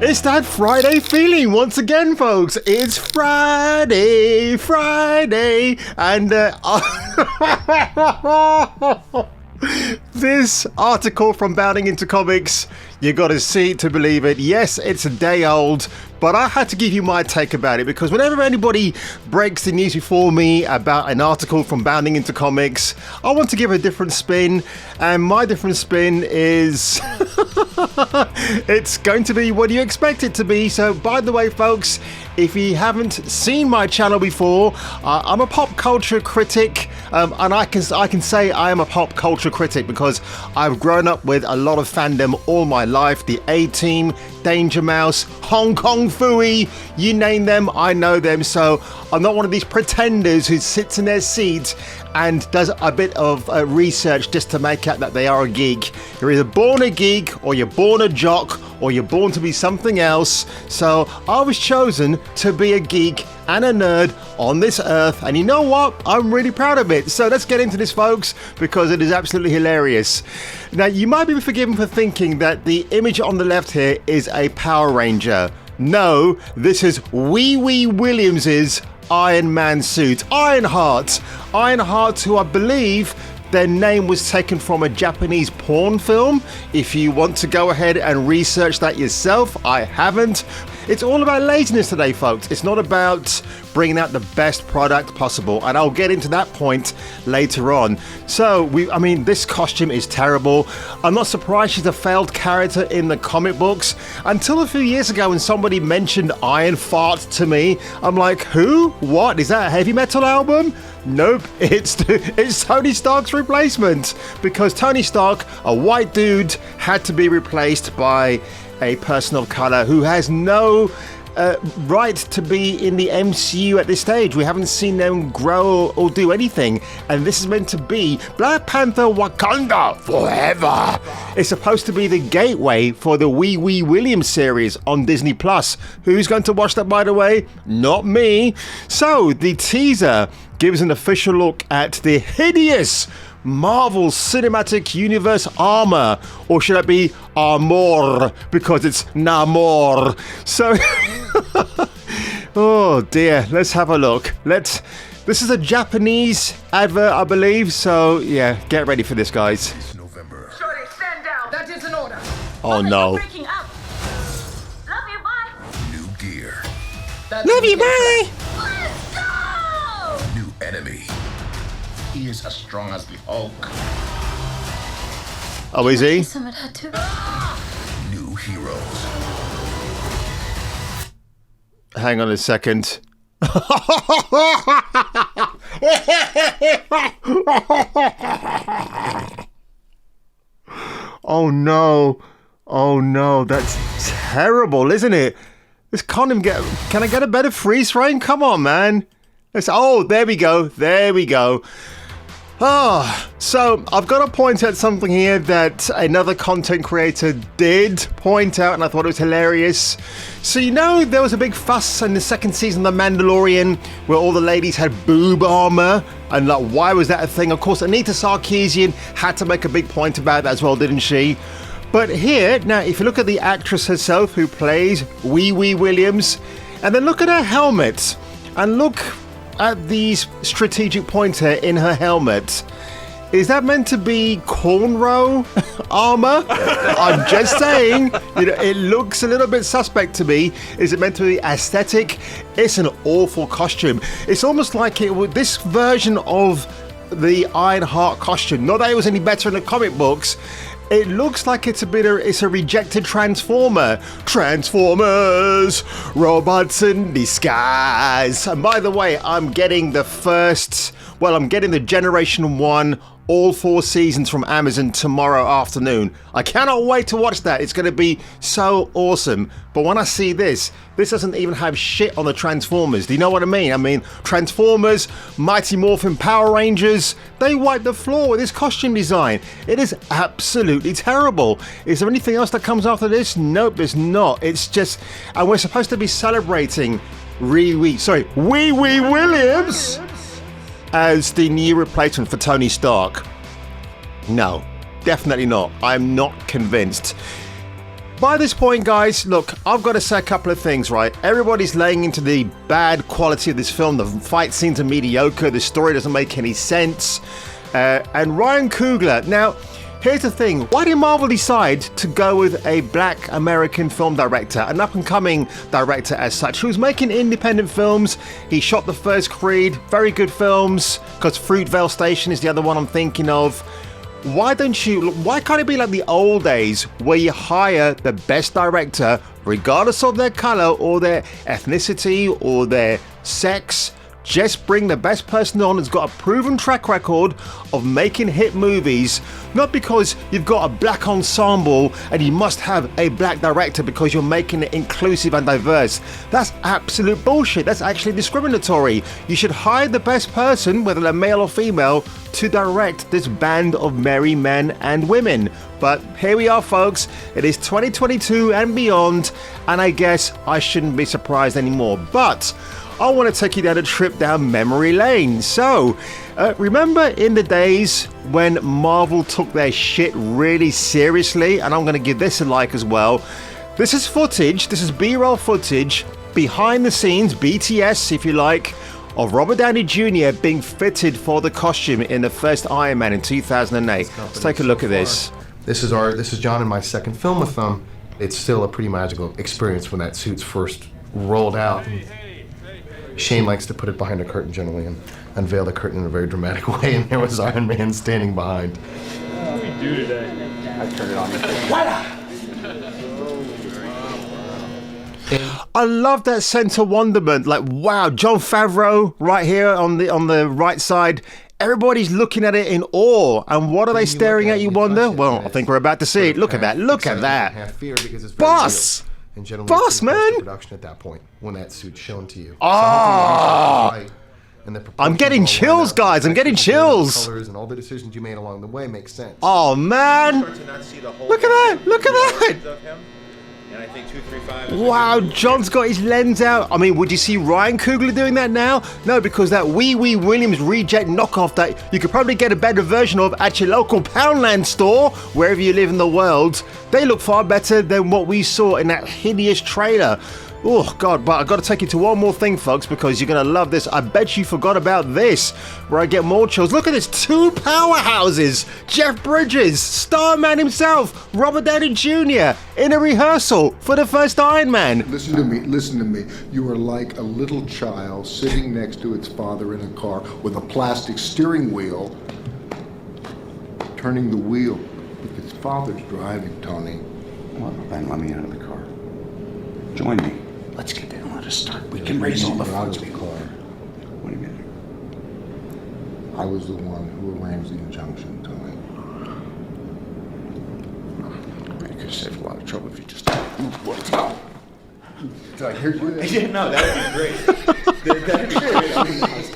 It's that Friday feeling once again, folks. It's Friday, and this article from Bounding Into Comics, you gotta see it to believe it. Yes, it's a day old, but I had to give you my take about it because whenever anybody breaks the news before me about an article from Bounding Into Comics, I want to give a different spin, and my different spin is it's going to be what you expect it to be. So by the way, folks, if you haven't seen my channel before, I'm a pop culture critic, and I can say I am a pop culture critic because I've grown up with a lot of fandom all my life. The A-Team, Danger Mouse, Hong Kong Phooey, you name them, I know them. So I'm not one of these pretenders who sits in their seat and does a bit of research just to make out that they are a geek. You're either born a geek, or you're born a jock, or you're born to be something else. So I was chosen to be a geek and a nerd on this earth, and you know what? I'm really proud of it. So let's get into this, folks, because it is absolutely hilarious. Now, you might be forgiven for thinking that the image on the left here is a Power Ranger. No, this is Wee Wee Williams's Iron Man suit. Ironheart, who I believe their name was taken from a Japanese porn film. If you want to go ahead and research that yourself, I haven't. It's all about laziness today, folks. It's not about bringing out the best product possible, and I'll get into that point later on. So, this costume is terrible. I'm not surprised she's a failed character in the comic books. Until a few years ago when somebody mentioned Iron Fart to me, I'm like, who? What? Is that a heavy metal album? Nope, it's Tony Stark's replacement, because Tony Stark, a white dude, had to be replaced by a person of color who has no right to be in the MCU at this stage. We haven't seen them grow or do anything, and this is meant to be Black Panther Wakanda forever. It's supposed to be the gateway for the Wee Wee Williams series on Disney Plus. Who's going to watch that, by the way? Not me. So the teaser gives an official look at the hideous Marvel Cinematic Universe armor, or should it be armor, because it's Namor. So oh dear, let's have a look. This is a Japanese advert, I believe, so yeah, get ready for this, guys. It's November. Shorty, stand down. That is an order. Oh no. Breaking up. Love you, bye. New gear. Love you, bye. Let's go! New enemy. He is as strong as the Hulk. Oh, is he? Some of that too. New heroes. Hang on a second. Oh no, that's terrible, isn't it? This can't even get. Can I get a better freeze frame? Come on, man. There we go. So I've got to point out something here that another content creator did point out, and I thought it was hilarious. So there was a big fuss in the second season of The Mandalorian where all the ladies had boob armor, and like, why was that a thing? Of course, Anita Sarkeesian had to make a big point about that as well, didn't she? But here, now, if you look at the actress herself who plays Wee Wee Williams, and then look at her helmet, and look at the strategic pointer in her helmet. Is that meant to be cornrow armor? I'm just saying, it looks a little bit suspect to me. Is it meant to be aesthetic? It's an awful costume. It's almost like this version of the Ironheart costume, not that it was any better in the comic books, it looks like it's a rejected Transformer. Transformers, robots in disguise. And by the way, I'm getting the Generation 1 all 4 seasons from Amazon tomorrow afternoon. I cannot wait to watch that. It's going to be so awesome. But when I see this doesn't even have shit on the Transformers. Do you know what I mean? I mean, Transformers, Mighty Morphin Power Rangers, they wipe the floor with this costume design. It is absolutely terrible. Is there anything else that comes after this? Nope, there's not. It's just, and we're supposed to be celebrating Wee Wee Williams as the new replacement for Tony Stark. No, definitely not. I'm not convinced. By this point, guys, look, I've got to say a couple of things, right? Everybody's laying into the bad quality of this film. The fight scenes are mediocre. The story doesn't make any sense. And Ryan Coogler. Now, here's the thing. Why did Marvel decide to go with a black American film director, an up-and-coming director as such, who's making independent films? He shot the first Creed, very good films, because Fruitvale Station is the other one I'm thinking of. Why can't it be like the old days where you hire the best director, regardless of their color or their ethnicity or their sex? Just bring the best person on who's got a proven track record of making hit movies, not because you've got a black ensemble and you must have a black director because you're making it inclusive and diverse. That's absolute bullshit. That's actually discriminatory. You should hire the best person, whether they're male or female, to direct this band of merry men and women. But here we are, folks. It is 2022 and beyond, and I guess I shouldn't be surprised anymore. But I want to take you down a trip down memory lane. So, remember in the days when Marvel took their shit really seriously? And I'm going to give this a like as well. This is footage, this is B-roll footage, behind the scenes, BTS if you like, of Robert Downey Jr. being fitted for the costume in the first Iron Man in 2008. Let's take a look at this. This is John and my second film with them. It's still a pretty magical experience when that suit's first rolled out. Shane likes to put it behind a curtain generally and unveil the curtain in a very dramatic way, and there was Iron Man standing behind. What do we do today? I turned it on. I love that sense of wonderment. Like, wow, Jon Favreau right here on the right side. Everybody's looking at it in awe. And what are they staring at, you wonder? Well, I think we're about to see it. Look at that. Look at that. Boss! Boss, man! Production at that point, when that suit's shown to you. Oh! I'm getting chills, guys. I'm getting chills. Colors and all the decisions you made along the way make sense. Oh, man. Look at that. Look at that. And I think 235. Wow, John's got his lens out. I mean, would you see Ryan Coogler doing that now? No, because that Wee Wee Williams reject knockoff that you could probably get a better version of at your local Poundland store, wherever you live in the world. They look far better than what we saw in that hideous trailer. Oh, God, but I've got to take you to one more thing, folks, because you're going to love this. I bet you forgot about this, where I get more chills. Look at this, two powerhouses. Jeff Bridges, Starman himself, Robert Downey Jr. in a rehearsal for the first Iron Man. Listen to me. You are like a little child sitting next to its father in a car with a plastic steering wheel, turning the wheel with its father's driving, Tony. Well, then let me out of the car. Join me. Let's get there and let us start. We can raise all the funds we can. What do you mean? I was the one who arranged the injunction, Tony. You could have saved a lot of trouble if you just let's go. Did I hear you? Yeah, no, that would be great. That'd be great.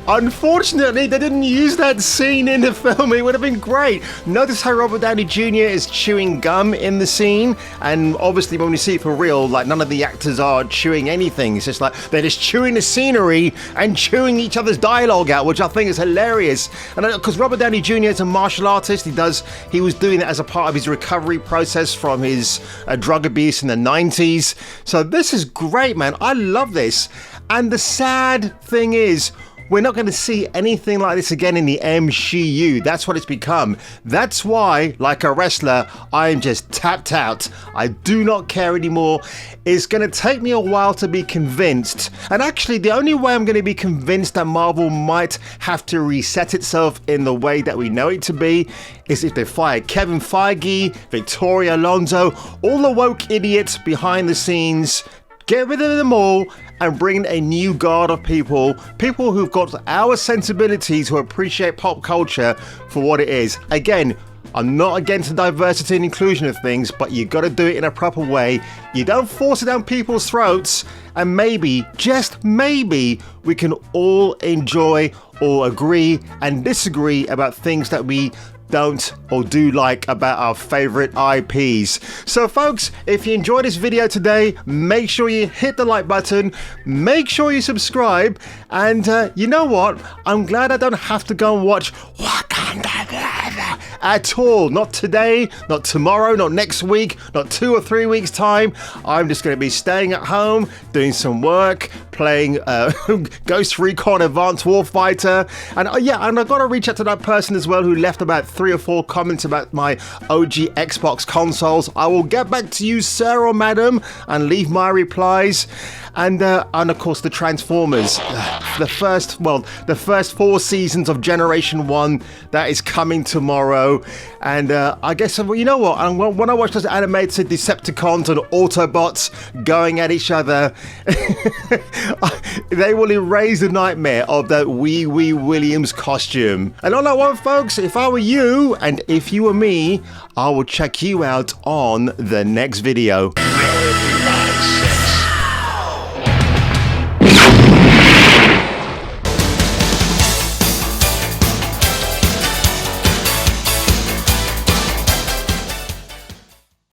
Unfortunately, they didn't use that scene in the film. It would have been great. Notice how Robert Downey Jr. is chewing gum in the scene, and obviously when we see it for real, like none of the actors are chewing anything. It's just like they're just chewing the scenery and chewing each other's dialogue out, which I think is hilarious. And because Robert Downey Jr. is a martial artist, he was doing that as a part of his recovery process from his drug abuse in the 90s. So this is great, man. I love this. And the sad thing is, we're not going to see anything like this again in the MCU. That's what it's become. That's why, like a wrestler, I am just tapped out. I do not care anymore. It's going to take me a while to be convinced. And actually, the only way I'm going to be convinced that Marvel might have to reset itself in the way that we know it to be is if they fire Kevin Feige, Victoria Alonso, all the woke idiots behind the scenes. Get rid of them all and bring a new guard of people who've got our sensibilities, who appreciate pop culture for what it is. Again, I'm not against the diversity and inclusion of things, but you got to do it in a proper way. You don't force it down people's throats, and maybe, just maybe, we can all enjoy or agree and disagree about things that we don't or do like about our favorite IPs. So folks, if you enjoyed this video today, make sure you hit the like button, make sure you subscribe, and you know what? I'm glad I don't have to go and watch Wakanda at all. Not today, not tomorrow, not next week, not 2 or 3 weeks time. I'm just going to be staying at home, doing some work, playing Ghost Recon Advanced Warfighter. And and I got to reach out to that person as well who left about 3 or 4 comments about my OG Xbox consoles. I will get back to you, sir or madam, and leave my replies. And of course the Transformers, the first 4 seasons of Generation 1, that is coming tomorrow. And I guess, you know what, and when I watch those animated Decepticons and Autobots going at each other, they will erase the nightmare of that Wee Wee Williams costume. And on that one, folks, if I were you and if you were me, I will check you out on the next video.